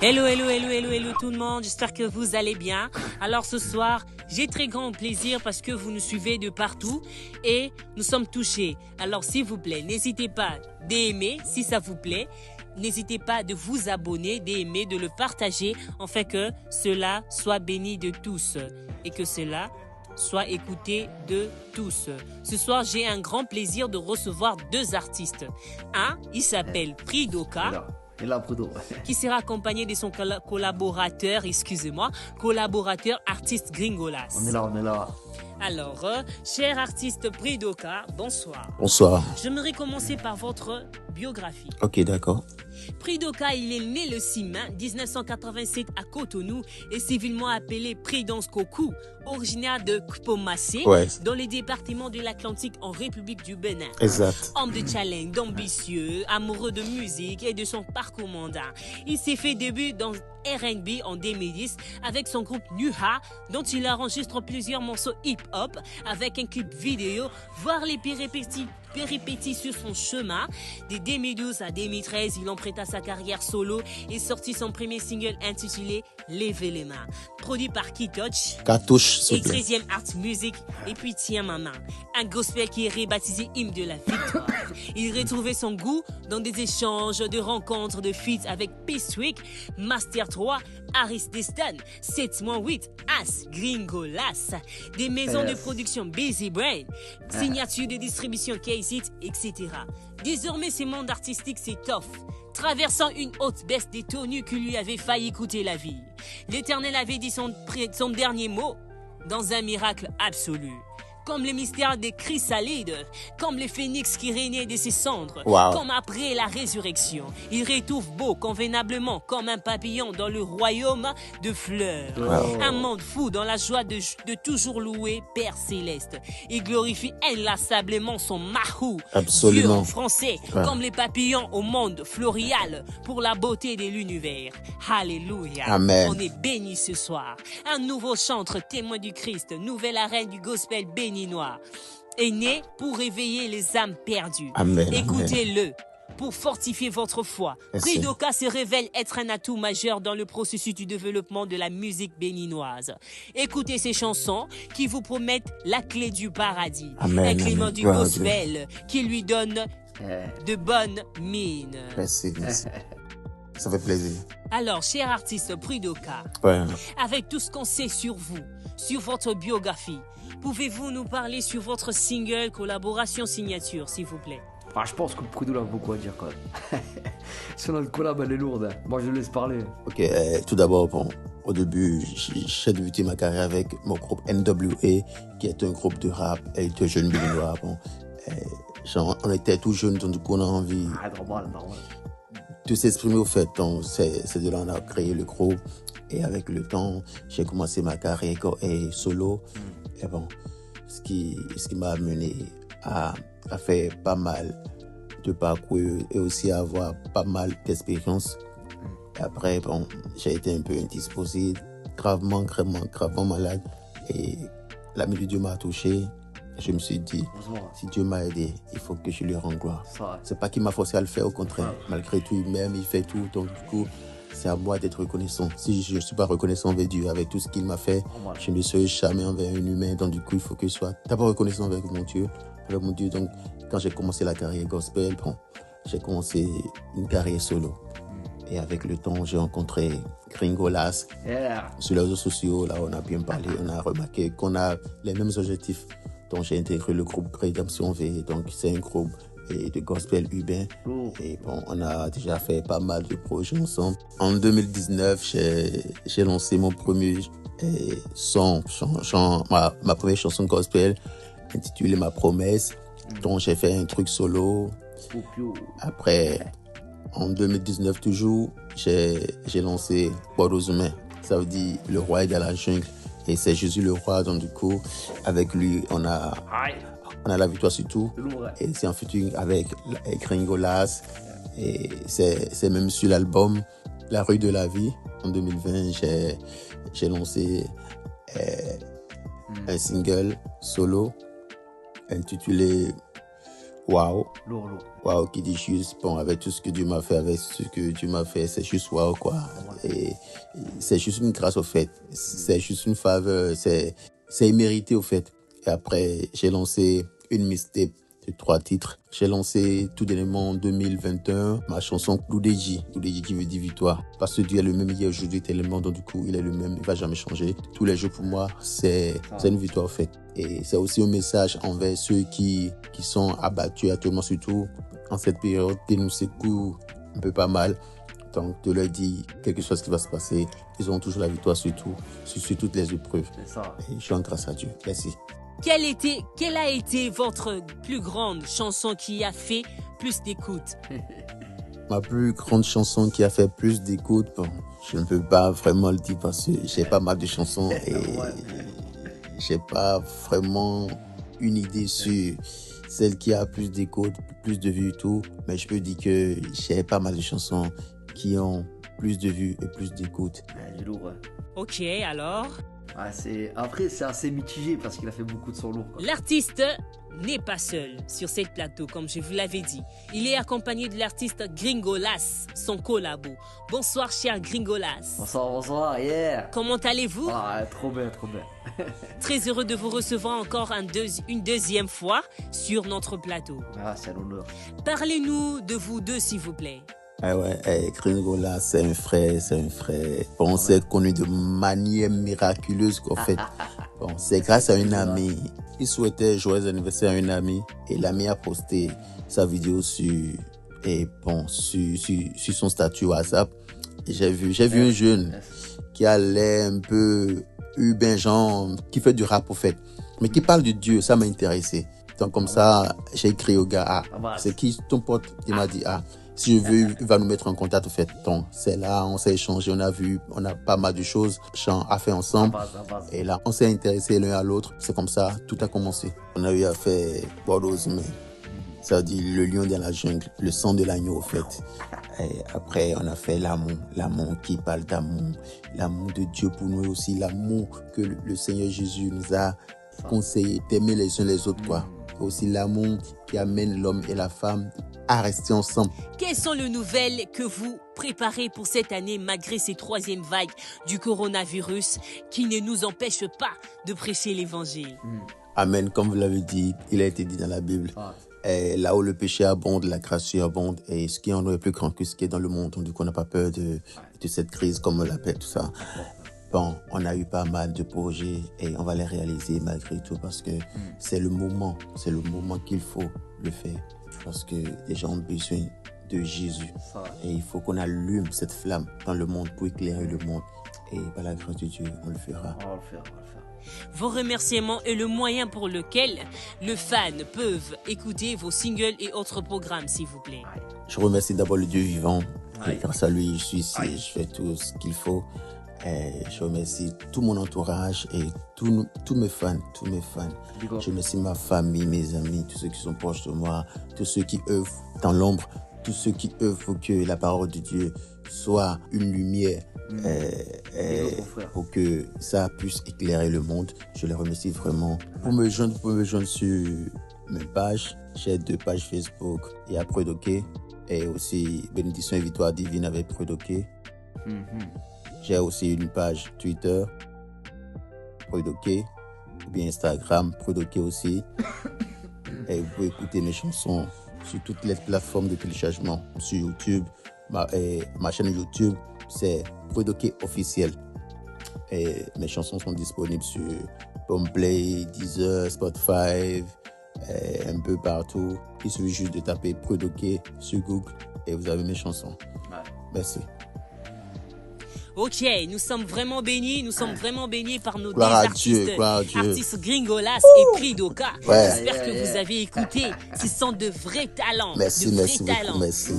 Hello tout le monde, j'espère que vous allez bien. Alors ce soir, j'ai très grand plaisir parce que vous nous suivez de partout et nous sommes touchés. Alors s'il vous plaît, n'hésitez pas d'aimer si ça vous plaît. N'hésitez pas de vous abonner, d'aimer, de le partager, afin que cela soit béni de tous et que cela soit écouté de tous. Ce soir, j'ai un grand plaisir de recevoir deux artistes. Un, il s'appelle Pridoka, qui sera accompagné de son collaborateur artiste Gringolas. On est là. Alors, cher artiste Pridoka, bonsoir. Bonsoir. J'aimerais commencer par votre biographie. Ok, d'accord. Pridoka, il est né le 6 mai 1987 à Cotonou et civilement appelé Prudence Kokou, originaire de Kpomassé, dans les départements de l'Atlantique en République du Bénin. Exact. Homme de challenge, d'ambitieux, amoureux de musique et de son parcours mondain. Il s'est fait début dans R&B en 2010 avec son groupe Nuha, dont il enregistre plusieurs morceaux hip-hop avec un clip vidéo, voir les péripéties sur son chemin. De 2012 à 2013, il emprunta sa carrière solo et sortit son premier single intitulé Levez les mains, produit par Kitouch, et 13e Art Music, et puis Tiens ma main, un gospel qui est rebaptisé Hymne de la Victoire. Il retrouvait son goût dans des échanges, de rencontres, de feats avec Peacewick, Master 3, Harris Destin, 7-8, As, Gringolas, des maisons de production Busy Brain, signature de distribution K-Zit, etc. Désormais, ce monde artistique s'étoffe, traversant une haute baisse des tonus qui lui avait failli coûter la vie. L'Éternel avait dit son dernier mot dans un miracle absolu. Comme le mystère des chrysalides, comme le phénix qui régnait de ses cendres, comme après la résurrection. Il rétouffe beau, convenablement, comme un papillon dans le royaume de fleurs. Un monde fou dans la joie de toujours louer Père Céleste. Il glorifie inlassablement son Mahou, Dieu en français, comme les papillons au monde floréal, pour la beauté de l'univers. Alléluia. Amen. On est bénis ce soir. Un nouveau chantre, témoin du Christ, nouvelle arène du gospel béni noir, est né pour réveiller les âmes perdues. Amen. Écoutez-le pour fortifier votre foi. Pridoka se révèle être un atout majeur dans le processus du développement de la musique béninoise. Écoutez ces chansons qui vous promettent la clé du paradis. Un climat du gospel qui lui donne de bonnes mines. Merci. Ça fait plaisir. Alors, cher artiste Pridoka, avec tout ce qu'on sait sur vous, sur votre biographie, pouvez-vous nous parler sur votre single collaboration signature, s'il vous plaît? Je pense que Prido a beaucoup à dire quand même. Sur notre collab, elle est lourde. Moi, je le laisse parler. Ok, tout d'abord, au début, j'ai débuté ma carrière avec mon groupe NWA, qui est un groupe de rap et de jeunes béninois. On était tout jeunes, donc du coup, on a envie normal. de s'exprimer au fait. Donc, c'est de là qu'on a créé le groupe. Et avec le temps, j'ai commencé ma carrière solo. Et ce qui m'a amené à faire pas mal de parcours et aussi à avoir pas mal d'expérience. Après, j'ai été un peu indisposé, gravement malade. Et l'ami de Dieu m'a touché. Je me suis dit, si Dieu m'a aidé, il faut que je lui rende gloire. C'est pas qu'il m'a forcé à le faire, au contraire. Malgré tout, il fait tout. Donc, du coup, c'est à moi d'être reconnaissant. Si je ne suis pas reconnaissant envers Dieu, avec tout ce qu'il m'a fait, je ne serai jamais envers un humain. Donc, du coup, il faut que je sois d'abord reconnaissant avec mon Dieu. Donc, quand j'ai commencé la carrière gospel, j'ai commencé une carrière solo. Et avec le temps, j'ai rencontré Gringolas. Sur les réseaux sociaux, là, on a bien parlé. On a remarqué qu'on a les mêmes objectifs. Donc, j'ai intégré le groupe Rédemption V. Donc, c'est un groupe de gospel urbain. Et on a déjà fait pas mal de projets ensemble. En 2019, j'ai lancé mon premier ma première chanson gospel intitulée Ma Promesse. Donc, j'ai fait un truc solo. Après, en 2019 toujours, j'ai lancé Borozumé. Ça veut dire le roi est dans la jungle. Et c'est Jésus le roi. Donc, du coup, avec lui, on a la victoire sur tout. Et c'est en featuring avec Gringolas. Et c'est même sur l'album La rue de la vie. En 2020, j'ai lancé un single solo intitulé waouh. Lourd, lourd. Waouh, qui dit juste, bon, avec tout ce que Dieu m'a fait, avec ce que Dieu m'a fait, c'est juste waouh, quoi. Et c'est juste une grâce, au fait. C'est juste une faveur. C'est immérité, au fait. Et après, j'ai lancé une mixtape de 3 titres. J'ai lancé tout dernièrement en 2021 ma chanson Loudeji qui veut dire victoire. Parce que Dieu est le même hier, aujourd'hui, tellement, donc du coup, il est le même, il va jamais changer. Tous les jours, pour moi, c'est une victoire, au fait. Et c'est aussi un message envers ceux qui sont abattus actuellement, surtout en cette période qui nous secoue un peu pas mal. Donc, de leur dire quelque chose qui va se passer, ils auront toujours la victoire sur toutes les épreuves. C'est ça. Et je rends grâce à Dieu. Merci. Quelle a été votre plus grande chanson qui a fait plus d'écoute? Ma plus grande chanson qui a fait plus d'écoute, bon, je ne peux pas vraiment le dire parce que j'ai pas mal de chansons et j'ai pas vraiment une idée sur celle qui a plus d'écoute, plus de vues et tout. Mais je peux dire que j'ai pas mal de chansons qui ont plus de vues et plus d'écoute. Du lourd, ouais. Ok, alors? Après, c'est assez mitigé parce qu'il a fait beaucoup de sons lourds, quoi. L'artiste n'est pas seul sur cette plateau, comme je vous l'avais dit. Il est accompagné de l'artiste Gringolas, son collabo. Bonsoir, cher Gringolas. Bonsoir, yeah. Comment allez-vous? Trop bien, trop bien. Très heureux de vous recevoir encore une deuxième fois sur notre plateau. C'est un honneur. Parlez-nous de vous deux, s'il vous plaît. Gringolas, c'est un frère. Bon, on s'est connus de manière miraculeuse, en fait. Bon, c'est grâce à une amie. Il souhaitait joyeux anniversaire à une amie et l'amie a posté sa vidéo sur son statut WhatsApp. Et j'ai vu un jeune qui a l'air un peu urbain, genre, qui fait du rap, au fait, mais qui parle de Dieu. Ça m'a intéressé. Donc, comme ça, j'ai écrit au gars, c'est qui ton pote? Il m'a dit, si je veux, il va nous mettre en contact, au fait. Donc, c'est là, on s'est échangé, on a pas mal de choses à faire ensemble. Et là, on s'est intéressé l'un à l'autre. C'est comme ça, tout a commencé. On a eu à faire Bordeaux, mais ça dit le lion dans la jungle, le sang de l'agneau, au fait. Et après, on a fait l'amour qui parle d'amour, l'amour de Dieu pour nous aussi, l'amour que le Seigneur Jésus nous a conseillé d'aimer les uns les autres, quoi. Aussi l'amour qui amène l'homme et la femme à rester ensemble. Quelles sont les nouvelles que vous préparez pour cette année malgré ces 3e vagues du coronavirus qui ne nous empêche pas de prêcher l'évangile? Amen, comme vous l'avez dit, il a été dit dans la Bible. Et là où le péché abonde, la grâce abonde. Et ce qui en est plus grand que ce qui est dans le monde. Donc, du coup, on n'a pas peur de cette crise, comme on l'appelle, tout ça. Bon, on a eu pas mal de projets et on va les réaliser malgré tout parce que c'est le moment qu'il faut le faire. Parce que les gens ont besoin de Jésus. Et il faut qu'on allume cette flamme dans le monde pour éclairer le monde. Et par la grâce de Dieu, on le fera. On va le faire. Vos remerciements est le moyen pour lequel les fans peuvent écouter vos singles et autres programmes, s'il vous plaît. Je remercie d'abord le Dieu vivant. Et grâce à lui, je suis ici, je fais tout ce qu'il faut. Et je remercie tout mon entourage et tous mes fans. Je remercie ma famille, mes amis, tous ceux qui sont proches de moi, tous ceux qui œuvrent dans l'ombre, tous ceux qui œuvrent pour que la parole de Dieu soit une lumière pour que ça puisse éclairer le monde. Je les remercie vraiment. Pour me joindre, vous pouvez me joindre sur mes pages. J'ai 2 pages Facebook. Il y a Predoké et aussi Bénédiction et Victoire Divine avec Predoké. J'ai aussi une page Twitter, Predoké, ou bien Instagram, Predoké aussi. Et vous pouvez écouter mes chansons sur toutes les plateformes de téléchargement. Sur YouTube, ma chaîne YouTube, c'est Predoké officiel. Et mes chansons sont disponibles sur Boomplay, Deezer, Spotify, un peu partout. Il suffit juste de taper Predoké sur Google et vous avez mes chansons. Merci. Ok, nous sommes vraiment bénis par nos deux Gloire à artistes, Dieu. artistes Gringolas et Pridoka. J'espère que vous avez écouté. Ce sont de vrais talents. Merci beaucoup.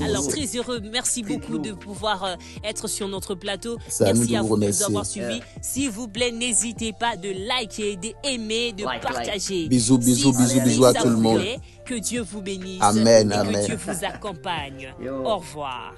Alors, très heureux. Merci beaucoup de pouvoir être sur notre plateau. C'est Merci à vous de nous remercier. avoir suivis. S'il vous plaît, n'hésitez pas de liker, d'aimer, de partager. Bisous à tout le monde. Que Dieu vous bénisse. Amen, et amen. que Dieu vous accompagne. Yo. Au revoir.